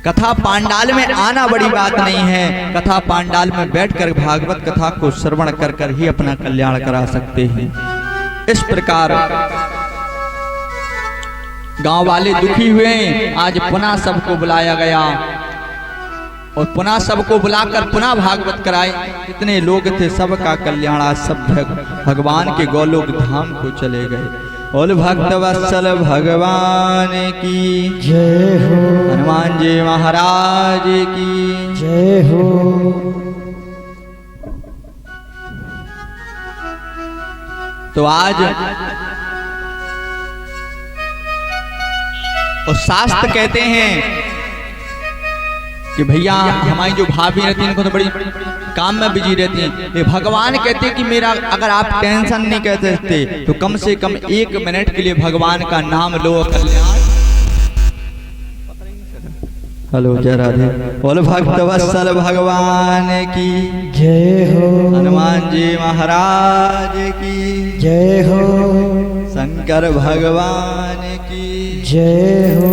कथा पांडाल में आना बड़ी बात नहीं है, कथा पांडाल में बैठकर भागवत कथा को श्रवण कर कर ही अपना कल्याण करा सकते हैं। इस प्रकार गांव वाले दुखी हुए, आज पुनः सबको बुलाया गया और पुनः सबको बुलाकर पुनः भागवत कराए। जितने लोग थे सबका कल्याण, आज सब भगवान के गोलोक धाम को चले गए। बोल भक्त वत्सल भगवान की जय हो, हनुमान जी महाराज की जय हो। तो आज और शास्त्र कहते हैं कि भैया हमारी जो भाभी रहती हैं इनको तो बड़ी काम में बिजी रहती हैं। ये भगवान कहते हैं कि मेरा अगर आप टेंशन नहीं कहते थे तो कम से कम 1 मिनट के लिए भगवान का नाम लो, कल्याण। हेलो जय राधे। बोल भक्त वत्सल भगवान की जय हो, हनुमान जी महाराज की जय हो, शंकर भगवान की जय हो।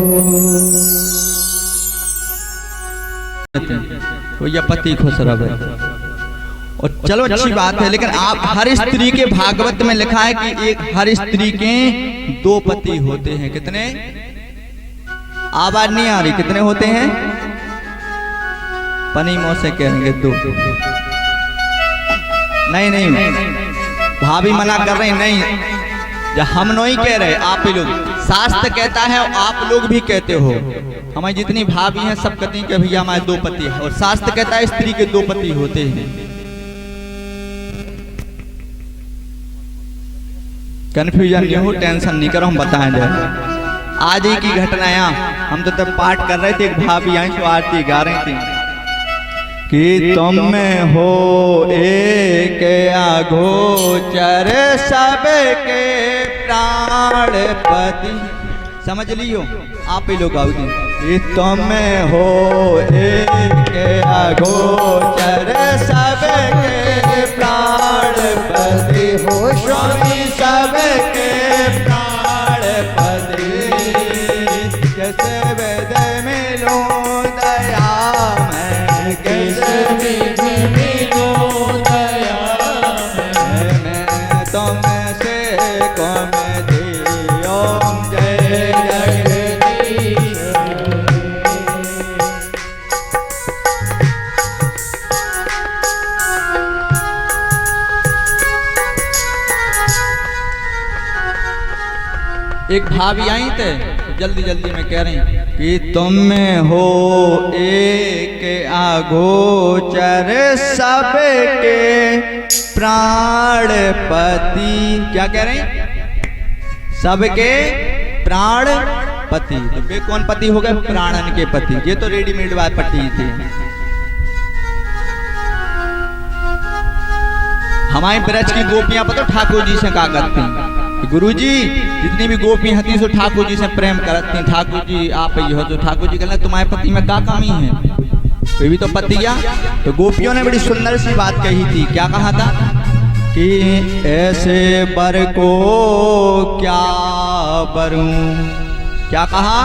तो यह पति खुश रहे। और चलो अच्छी बात है, लेकिन आप हर स्त्री के भागवत में लिखा है कि एक हर स्त्री के 2 पति होते हैं। कितने? आवाज नहीं आ रही, कितने होते हैं? पनी मोह से कहेंगे 2। नहीं भाभी मना कर रहे नहीं, हम नहीं कह रहे, आप ही लोग। शास्त्र कहता है और आप लोग भी कहते हो। हमारी जितनी भाभी हैं सब कहती हैं कि भैया हमारे 2 पति हैं, और शास्त्र कहता है स्त्री के 2 पति होते हैं। कंफ्यूजन नहीं हो, टेंशन नहीं करो, हम बताएं जाए। आज ही की घटना है, हम तो तब पाठ कर रहे थे, एक भाभी आई तो आरती गा रही थी कि तुम में हो एक अगोचर सबके प्राणपति। समझ लियो, आप ही लोग आओ दी कि तुम में हो एक अगोचर सबके प्राणपति, हो स्वामी सबके प्राणपति। जैसे वेद मिलो दया मैं, कैसे मिलो दया मैं, तुमसे कम दियो जय जगदीश। एक भाभी आई थे, जल्दी जल्दी में कह रही कि तुम में हो एक अगोचर सबके प्राणपति। क्या कह रहे हैं? सबके प्राणपति। तो वे कौन पति हो गए? प्राणन के पति। ये तो रेडीमेड बात पति थी। हमारे ब्रज की गोपियां पता ठाकुर जी से क्या करती हैं? गुरुजी जितनी भी गोपियां हती सो ठाकुर जी से प्रेम करती। ठाकुर जी आप ही हो तो ठाकुर जी कहते तुम्हारे पति में क्या कमी है? वे भी तो पतिया। तो गोपियों ने बड़ी सुंदर सी बात कही थी। क्या कहा था कि ऐसे बर को क्या बरूं। क्या कहा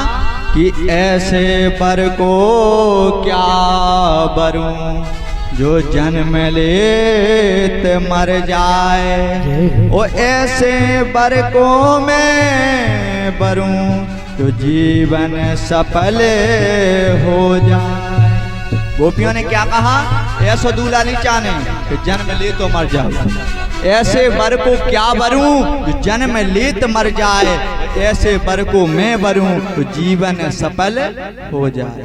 कि ऐसे बर को क्या बरूं जो जन्म लेत मर जाए। ओ ऐसे बर को मैं बरूं तो जीवन सफल हो जाए। गोपियों ने क्या कहा? ऐसा दूल्हा नहीं चाहने कि जन्म ले तो मर जाए। ऐसे बर को क्या बरूं जो जन्म ले तो मर जाए। ऐसे बर को मैं बरूं तो जीवन सफल हो जाए।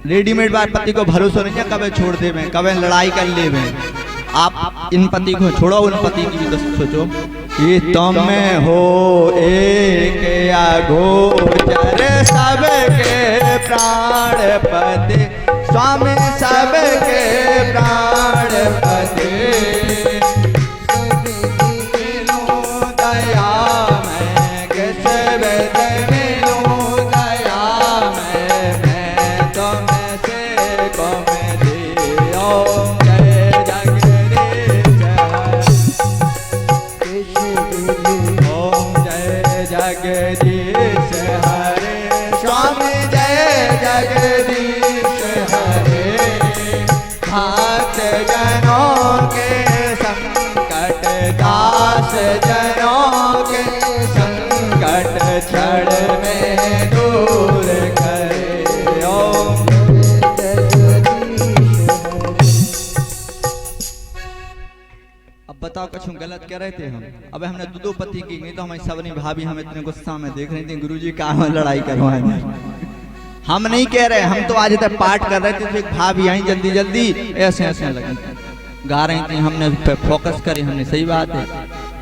रेडीमेड बात पति को भरोसा नहीं है, कभी छोड़ दे में, कभी लड़ाई कर ले में। आप इन पति को छोड़ो, उन पति की भी तो सोचो कि तुम में हो एक अगोचर सबके प्राणपति। स्वामी सबके प्राणपति। दया मैं किस वेद मिलूं दया मैं तुम्हें से को मैं दियो। जय जगदीश ओम जय जगदीश हरे। स्वामी जय जगदीश हरे। भक्त जनों के संकट दास जनों के संकट क्षण में दूर करे। ओम अब बताओ कुछ गलत कह रहे थे हम? अब हमने दो पति की, नहीं तो हमारी सबनी भाभी हम इतने गुस्सा में देख रही थी गुरुजी कहाँ लड़ाई करवाए। हम नहीं कह रहे, हम तो आज तक पाठ कर रहे थे तो एक भाभी आई जल्दी जल्दी ऐसे ऐसे लगी गा रही थी। हमने पे फोकस करी, हमने सही बात है।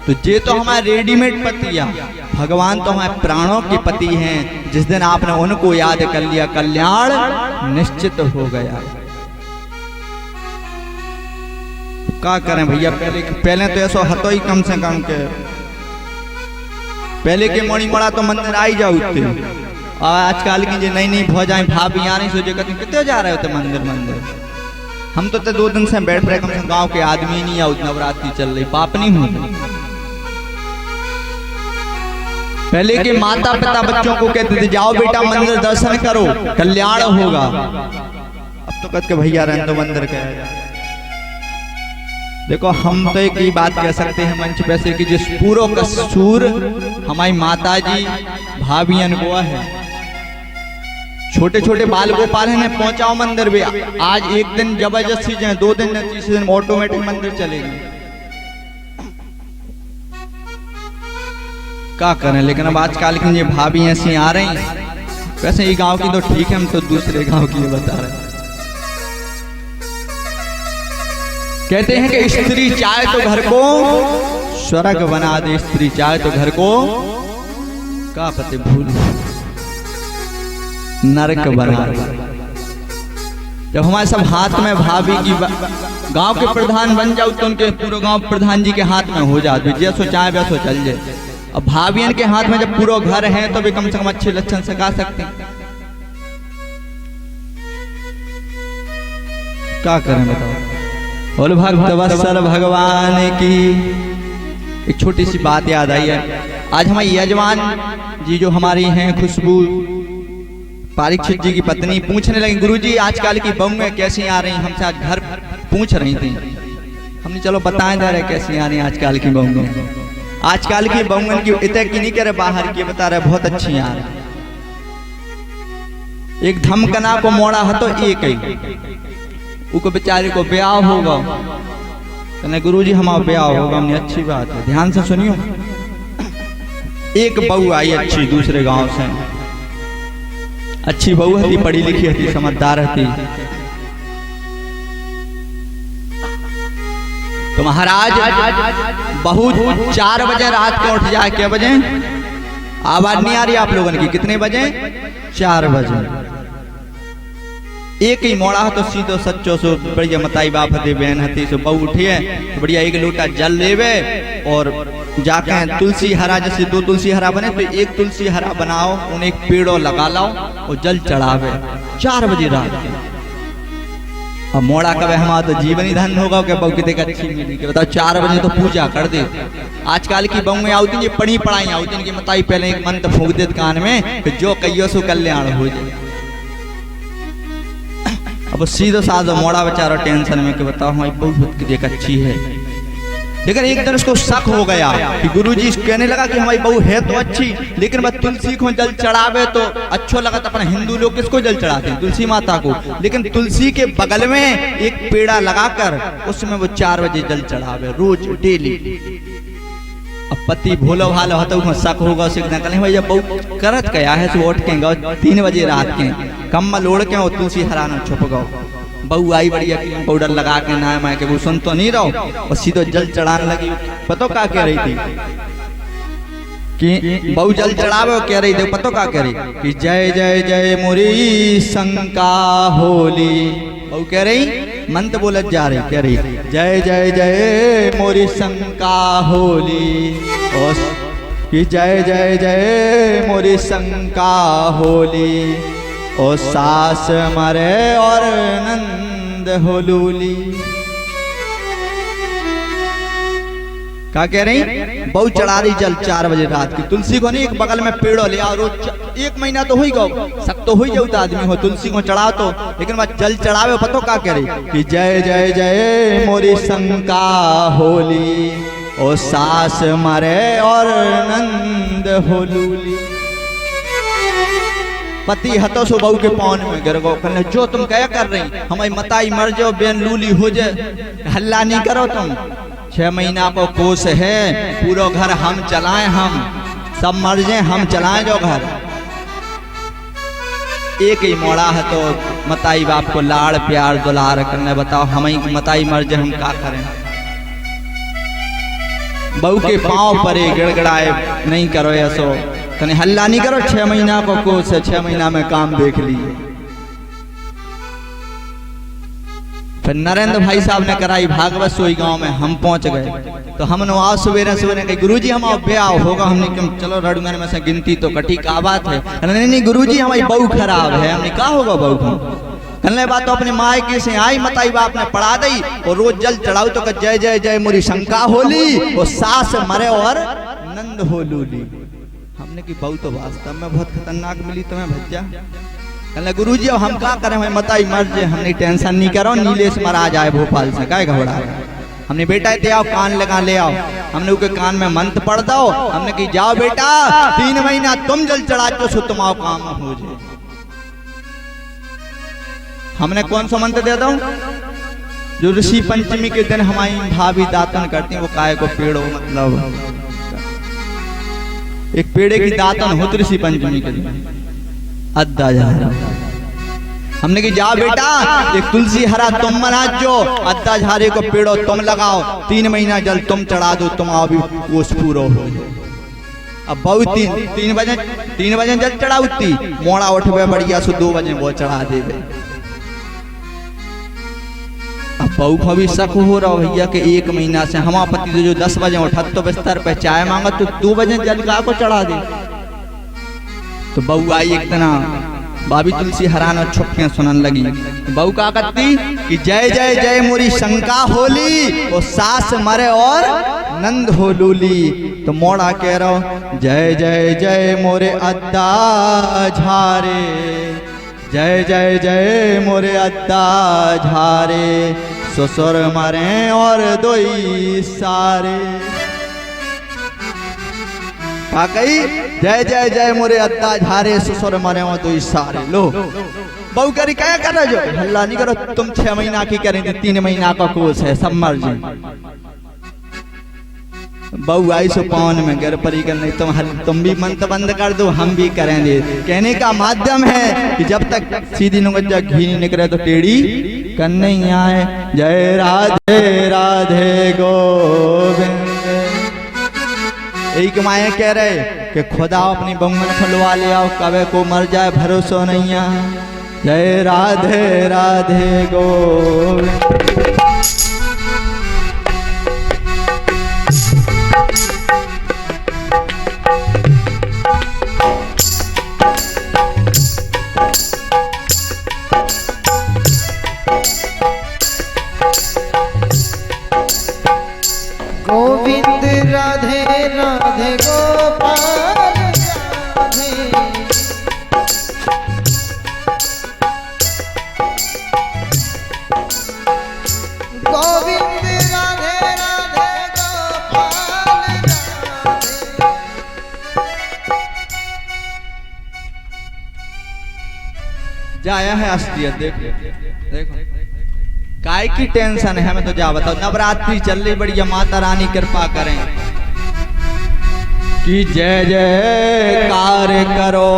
तो ये तो हमारे रेडीमेड पतिया। भगवान तो हमारे प्राणों के पति हैं। जिस दिन आपने उनको याद कर लिया कल्याण निश्चित हो गया। क्या करें भैया? पहले तो ऐसा हतो ही कम से कम के पहले के मोड़ी मोड़ा तो मंदिर आई जाओ। और आजकल की जो नई नई भौजाएं भाभी आ रही सोचे कहती कितने जा रहे होते मंदिर मंदिर। हम तो 2 दिन से बैठ रहे, कम से गांव के आदमी नहीं है। नवरात्रि चल रही, पाप नहीं हुई। पहले के माता पिता बच्चों को कहते थे जाओ बेटा मंदिर दर्शन करो कल्याण होगा। अब तो कहते भैया रहने दो मंदिर के। देखो हम तो एक ही बात कह सकते हैं मंच पे से कि जिस पूरो कसूर हमारी माता जी भाभियन को है। छोटे छोटे बाल गोपाल ने पहुंचाओ मंदिर में। आज एक दिन जबरदस्ती जाए, 2 दिन, तीसरे दिन ऑटोमेटिक मंदिर चलेगी। क्या करें? लेकिन अब आजकल की ये भाभी ऐसी आ रही। वैसे ये गांव की तो ठीक है, हम तो दूसरे गांव की बता रहे हैं। कहते हैं कि स्त्री चाहे तो घर को स्वर्ग बना दे, स्त्री चाहे तो घर को का पते भूल नरक बना दे। जब हमारे सब हाथ में भाभी की गांव के प्रधान बन जाओ तो उनके पूरे गांव प्रधान जी के हाथ में हो जाते, जैसो चाहे वैसो चल जाए। अब भाभियन के हाथ में जब पूरा घर है तो भी कम से कम अच्छे लक्षण सिखा सकते हैं। क्या करें बताओ? बोल भक्त वत्सल भगवान की। एक छोटी सी बात याद आई है। आज हमारी यजमान जी जो हमारी हैं खुशबू परीक्षित जी की पत्नी पूछने लगी गुरुजी आजकल की बहुएं कैसी आ रही। हमसे आज घर पूछ रही थी। हमने चलो बताएं जा रहे कैसी आ रही आजकल की बहुएं। आजकल की बहुएं की इतने की नहीं कह रहे बाहर की, बता रहे बहुत अच्छी आ रही। एक धमकना को मोड़ा है तो एक ही उनको बेचारे को ब्याह होगा। कहने गुरुजी हमारा ब्याह होगा। हमने अच्छी बात है, ध्यान से सुनियो। एक बहू आई अच्छी दूसरे गांव से, अच्छी बहू थी, पढ़ी लिखी थी, समझदार थी। तो महाराज बहू 4 बजे रात को उठ जाए। क्या बजे? आवाज नहीं आ रही आप लोगों की? कितने बजे? 4 बजे। एक ही मोड़ा तो सीधो सच्चो सो बढ़िया मताई बाप हती बहन हती सो बहू उठिए तो बढ़िया एक लोटा जल लेवे और जाके तुलसी हरा, जैसे 2 तुलसी हरा बने तो 1 तुलसी हरा बनाओ, उन्हें एक पेड़ो लगा लाओ और जल चढ़ावे 4 बजे रात के। अब मोड़ा कवे हमारा तो जीवन ही धन होगा क्या बहू कितने अच्छी मिली के बताओ 4 बजे तो पूजा कर दे। आजकल की बहुएं आती ये पढ़ी पढ़ाई आती इनकी मताई पहले एक मंत्र फूंक दे कान में कि जो कहियो सो कल्याण हो जाए। अब सीधो साधो मोड़ा बेचारा टेंशन में कि बताओ हमारी बहुत देख अच्छी है, लेकिन एक दिन उसको शक हो गया कि गुरुजी कहने लगा कि हमारी बहू है तो अच्छी, लेकिन बस तुलसी को जल चढ़ावे तो अच्छो लगा। तो अपने हिंदू लोग किसको जल चढ़ाते हैं? तुलसी माता को। लेकिन तुलसी के बगल में एक पेड़ा लगाकर उसमें वो 4 बजे जल चढ़ावे रोज डेली। अब पति भोलो भालो होता है शक होगा उसे कहले भैया बहू करत क्या है? सो उठ के गो 3 बजे रात के कम्बल ओढ़ के और तुलसी हराना छुप गो। बहू आई बढ़िया पाउडर लगा के ना मैं के वो सुन तो नहीं रहो और सीधो जल चढ़ाने लगी। पतो क्या कह रही थी कि बहू जल चढ़ावे कह रही थी, पतो क्या कह रही कि जय जय जय मोरी शंका होली। बहू कह रही मंत्र बोलत जा रही, कह रही जय जय जय मोरी शंका होली और कि जय जय जय मोरी शंका होली ओ सास मरे और नंद होलूली। क्या कह रही? बहू चढ़ा रही जल 4 बजे रात की। तुलसी को नहीं एक बगल में पेड़ो ले आओ रोज 1 महीना तो हो ही गो सक तो हो ही जाता आदमी हो तुलसी को चढ़ाओ तो, लेकिन वह जल चढ़ावे पतो क्या कह रही कि जय जय जय मोरी शंका होली ओ सास मरे और नंद होलूली। पति हतो सो बहू के पान में गिर गो, कहने जो तुम क्या कर रही? हमारी मताई मर जाओ बेन लूली हो जाए, हल्ला नहीं करो तुम। 6 महीना को कोस है, पूरा घर हम चलाएं, हम सब मर जाए हम चलाएं जो घर। एक ही मोड़ा है तो मताई बाप को लाड़ प्यार दुलार करने। बताओ हमारी मताई मर जाए हम क्या करें? बहू के पांव परे गिड़गड़ाए नहीं करो ऐसो, कने हल्ला नहीं करो। 6 महीना को कोस है, 6 महीना में काम देख लिए। फिर नरेंद्र भाई साहब ने कराई भागवत सोई गांव में, हम पहुंच गए तो हमने आज सवेरे सवेरे कही गुरुजी हम ब्याह होगा। हमने कहा चलो रड़ुगन में से गिनती तो कटी का बात है। नहीं नहीं गुरुजी हमारी बहू खराब है। हमने कहा होगा बहू को कहने बात तो अपने मायके से आई मताई बाप ने पढ़ा दी और रोज जल चढ़ाऊ तो जय जय जय मोरी शंका होली और सास मरे और नंद होलूली। हमने की बहू तो वास्तव में बहुत खतरनाक मिली तुम्हें भज्जा। कहने गुरुजी अब हम क्या करें? हमें मताई मर जाए, हमने टेंशन नहीं करो, नीलेश महाराज आए भोपाल से काय घबरा। हमने बेटा ते आओ कान लगा ले आओ, हमने उसके कान में मंत्र पढ़ दो। हमने की जाओ बेटा 3 महीना तुम जल चढ़ाते सो तुम आओ काम हो जाए। हमने कौन सा मंत्र दे दो? जो ऋषि पंचमी के दिन हमारी भाभी दातन करती है वो काय को पेड़ो मतलब एक पेड़े की दातन हो ऋषि पंचमी के दिन अद्दा जा रहा। हमने की जा बेटा एक तुलसी हरा तुम मना जो अद्दा झारे को पेड़ो तुम लगाओ, 3 महीना जल तुम चढ़ा दो, तुम आओ भी कोस पूरो हो। अब बहुत 3 बजे जल चढ़ाउती मोड़ा उठवे बढ़िया सो 2 बजे वो चढ़ा देवे। अब बहू को भी शक हो रहा भैया के 1 महीना से हमारा पति तो जो 10 बजे उठत तो बिस्तर पे चाय मांगत तो 2 बजे जल का को चढ़ा दे। तो बहू आई एक तना बाबी तुलसी हराना छुपके सुनन लगी। बहू का करती कि जय जय जय मोरी शंका होली और सास मरे और नंद होलूली। तो मोड़ा कह रहा जय जय जय मोरे अद्दा झारे, जय जय जय मोरे अद्दा झारे, ससुर मरे और दोई सारे। का कही जय जय जय मोरे अद्दा झारे, ससुर मरे और दोई सारे। लो बहू करी क्या कर रहे जो? हल्ला नहीं करो, तुम 6 महीना की करेंगे, 3 महीना का कोर्स है, सब मर जाए। बहू आई सो पावन में गिर परी कर नहीं तुम भी मंत्र बंद कर दो हम भी करेंगे। कहने का माध्यम है कि जब तक सीधी नुंगजा घी नहीं निकले तो टेढ़ी करने ही आए। जय राधे राधे गोविंद। एक माए कह रहे कि खुदा अपनी बंगन खुलवा ले आओ कवे को मर जाए भरोसा नहीं है। जय राधे राधे गोविंद। गोविंद राधे राधे गोपाल राधे। गोविंद राधे राधे गोपाल राधे। जाया है असलियत देखो देखो काय की टेंशन है। हमें तो जा बताओ नवरात्रि चल रही बढ़िया माता रानी कृपा करें कि जय जयकार करो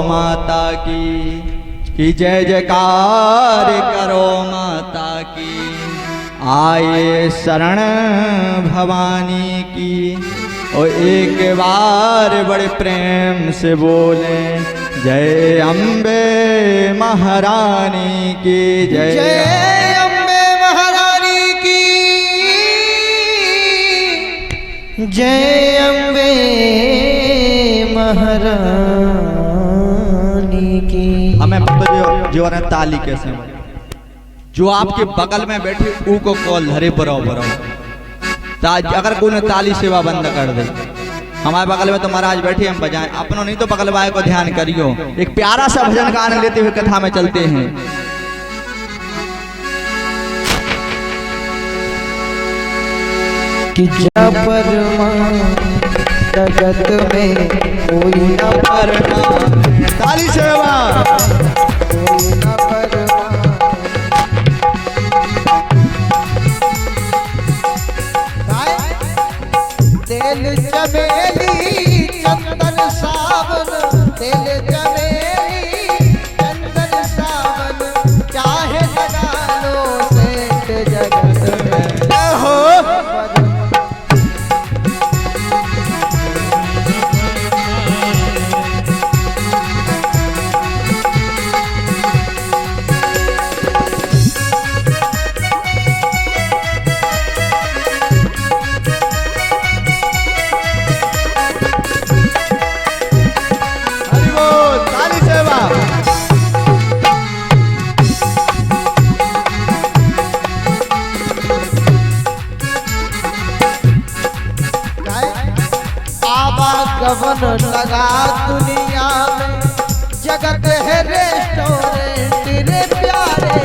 माता की जय जयकार करो माता की। आए शरण भवानी की और एक बार बड़े प्रेम से बोले जय अम्बे महारानी की जय। जय अम्बे महारानी की जय अम्बे महारानी की। हमें जो है ताली कैसे बजे जो आपके बगल में बैठे ऊ को कॉल धरे बराओ अगर कोई ने ताली सेवा बंद कर दे। हमारे बगल में तो महाराज बैठे हम बजाएं अपनों नहीं तो बगल वाले को ध्यान करियो। एक प्यारा सा भजन गाने लेते हुए कथा में चलते हैं। कि परमान जगत में कोई न परमान। ताली सेवा कोई न परमान। तेल चमेली चंदन सावन। तेल चमेली चंदन सावन। चाहे लगा लो सेठ जगत में हो। गवन लगा दुनिया में जगत है रेस्टोरेंट रे प्यारे।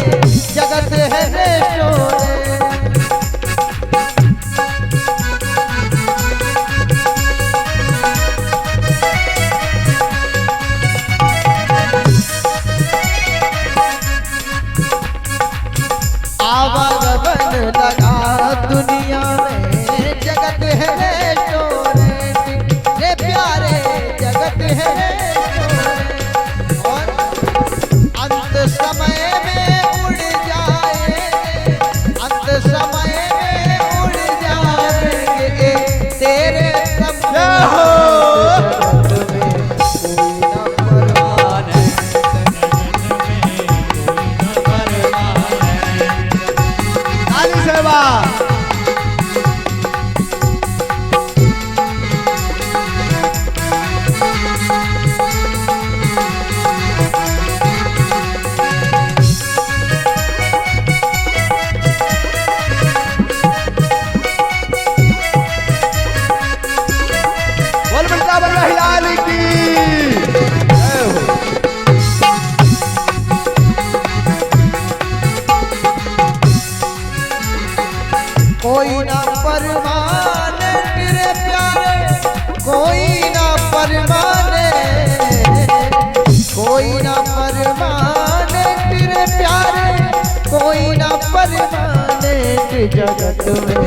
जगत है रेस्टोरेंट। आवागमन लगा दुनिया में जगत है रेस्टोरेंट रे प्यारे। जगत है रेस्टोरेंट। और अंत समय में उड़ जाएंगे। अंत समय में उड़ जाएंगे तेरे सब कोई ना परमाने तेरे प्यारे। कोई ना परमाने। कोई ना परमाने तेरे प्यारे। कोई ना परमाने जगत में,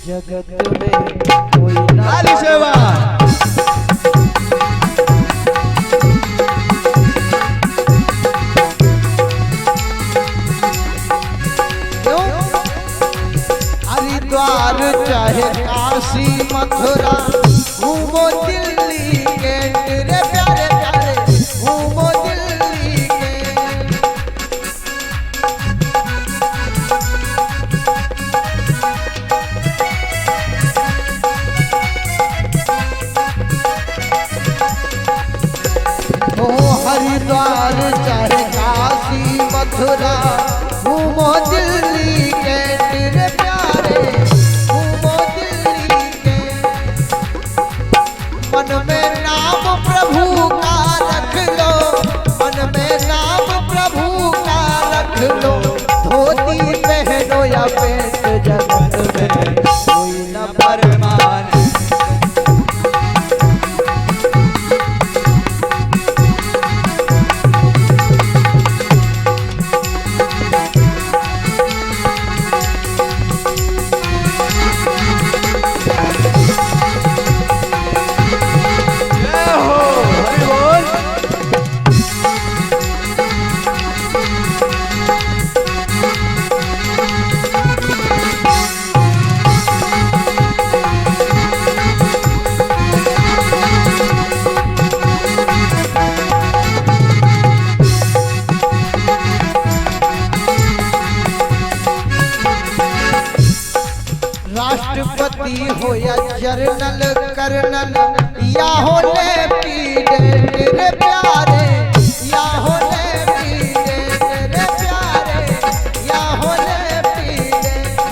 जगत में कोई ना ताली सेवा। हरिद्वार चाहे काशी मथुरा, घूमो दिल्ली के तेरे प्यारे प्यारे, घूमो दिल्ली के। ओ हरिद्वार चाहे काशी मथुरा, घूमो दिल्ली के तेरे प्यारे, घूमो दिल्ली के। मन में नाम प्रभु का रख लो, मन में नाम प्रभु का रख लो, धोती पहनो या पेंट जगत में कोई न परमान। राष्ट्रपति हो या जर्नल कर्नल, या हो लेफ्टिनेंट तेरे प्यारे, या हो लेफ्टिनेंट तेरे प्यारे, या हो लेफ्टिनेंट।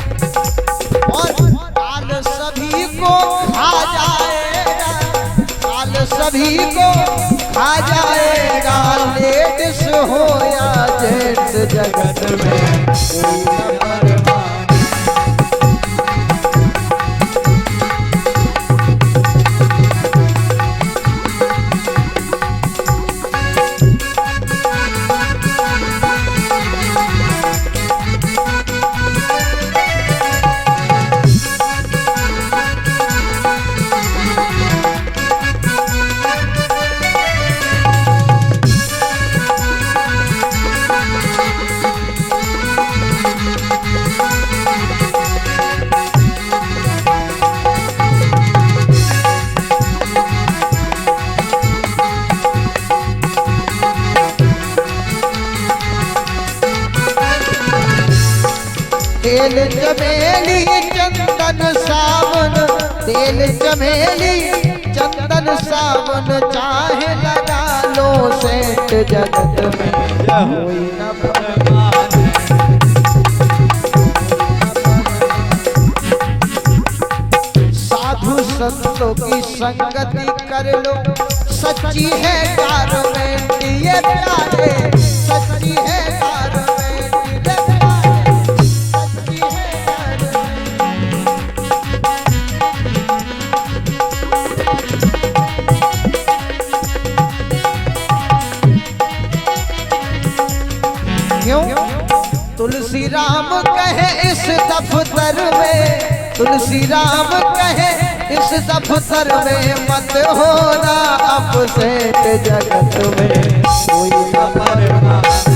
और काल सभी को खा जाएगा, काल सभी को खा जाएगा, लेडीज हो या जेंट्स जगत में कोई न परमान। तेल चमेली चंदन सावन, तेल चमेली चंदन सावन, चाहे लगा लो सेंट जगत में कोई न परमान। साधु संतों की संगति कर लो, सच्ची है गारमेंट ये प्यारे, सच्ची है गारमेंट ये प्यारे, सच्ची है गारमेंट। क्यों तुलसी राम कहे इस दफ्तर में, तुलसी राम कहे इस दफ्तर में, मत होना अपसेट जगत में कोई न परमान।